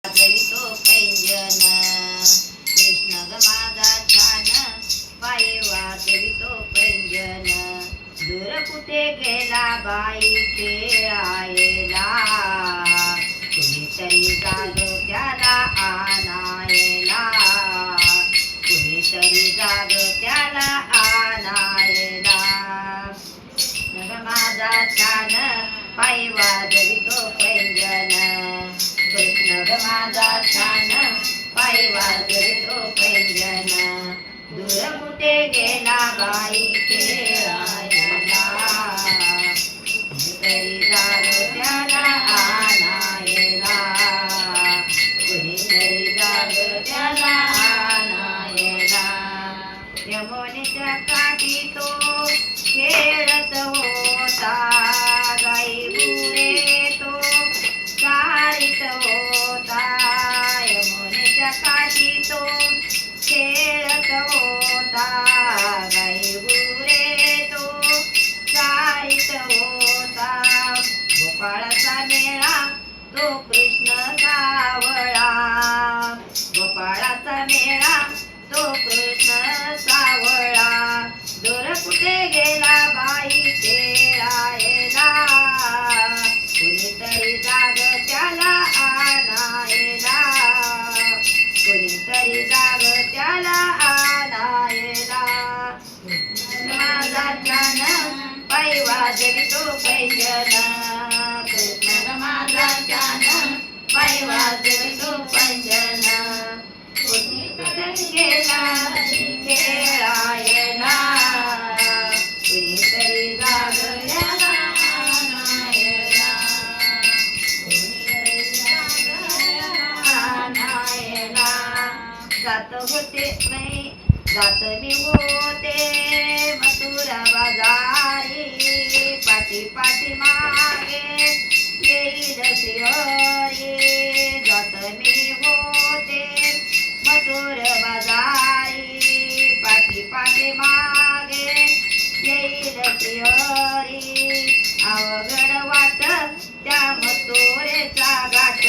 वाजवितो पैंजन कृष्ण ग माझा छान पायी वाजवितो पैंजन दूर कुठे गेला बाई खेळायला कुणीतरी जाग त्याला आणायला कुणीतरी जाग त्याला आणायला कृष्ण माझा छान पायी वाजवितो पैंजन कृष्ण ग माझा छान पायी वाजवितो पैंजन दूर कुठे गेला बाई खेळायला कुणीतरी जाग त्याला आणायला कुणीतरी जाग त्याला आणायला यमुनेच्या काठी तो खेळत होता गाई गुरे तो चारित होता यमुनेच्या काठी तो खेळत होता गाई गुरे तो चारित होता गोपाळाचा मेळा तो कृष्ण सावळा गोपाळाचा मेळा तो कृष्ण सावळा दूर कुठे गेला बाई खेळायला कुणीतरी जाग त्याला आणायला कुणीतरी जाग त्याला आणायला माझा छान पायी वाजवितो पैंजन कृष्ण माझा छान पायी वाजवितो पैंजन कुणीतरी गेला खेळायला कुणीतरी जाग त्याला आणायला कुणीतरी जाग आणायला जात मी होते मथुरा बाजारी पाठी पाठी मागे येईल श्रीहरी जात मी होते मथुर बाजारी पाठी पाठी मागे येईल श्रीहरी अवघड वाट त्या मथुरेचा घाट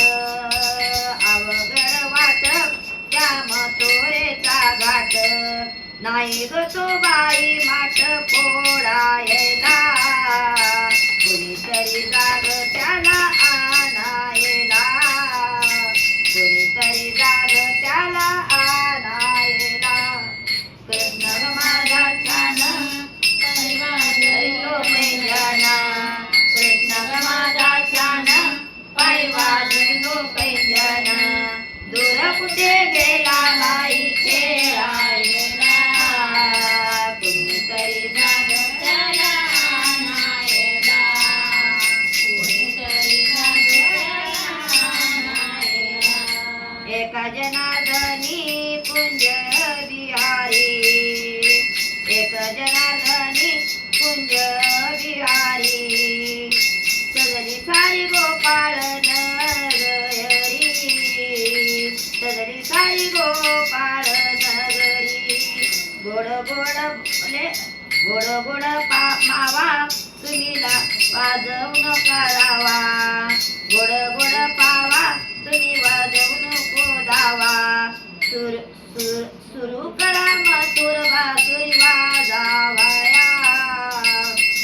अवघड वाट त्या मथुरेचा घाट नाही ग तो बाई माठ फोडायला कुणीतरी जाग त्याला आणायला कुणीतरी जाग त्याला आणायला कृष्ण माझा छान पायी वाजवितो पैंजन कृष्ण माझा छान पायी वाजवितो पैंजन दूर कुठे गेला बाई खेळायला कुणीतरी जाग त्याला आणायला कुणीतरी जाग त्याला आणायला एका जनार्दनी कुंज बिहारी एक जनार्दनी कुंज बिहारी सजली सारी गोपाळ नगरी सजली सारी गोपाळ नगरी गोड गोड बोले गोड गोड मावा तुम्हीला वाजवून करावा गोड गोड पावा तुम्ही वाजवून दावा सुरू करा मथुर बासुरी वाजावया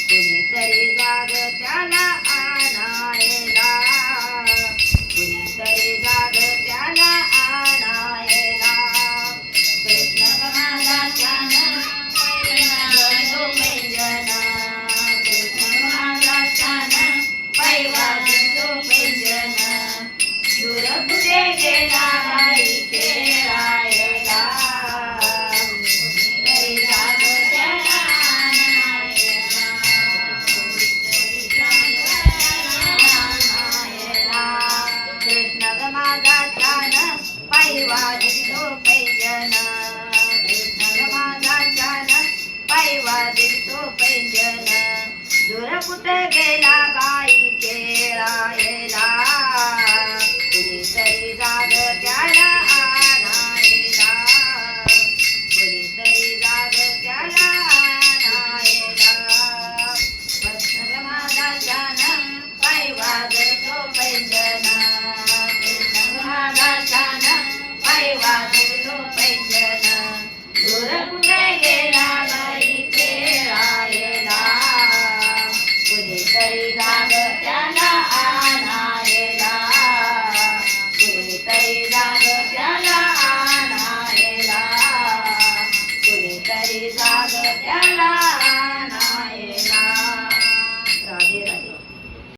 कुणीतरी जाग त्याला आणायला कुणीतरी जाग त्याला आणायला कृष्ण माझा छान पायी वाजवितो पैंजन कृष्ण माझा छान पायी वाजवितो पैंजन दूर कुठे गेला बाई खेळायला कुणीतरी जाग त्याला आणायला कुणीतरी जाग त्याला आणायला कृष्ण माझा छान पायी वाजवितो पैंजन कृष्ण माझा छान पायी वाजवितो पैंजन दूर कुठे गेला बाई खेळायला कुणीतरी जाग त्याला आणायला कुणीतरी जाग त्याला आणायला कृष्ण माझा छान पायी वाजवितो पैंजन कृष्ण माझा वाजवितो पैंजण दूर कुठे गेला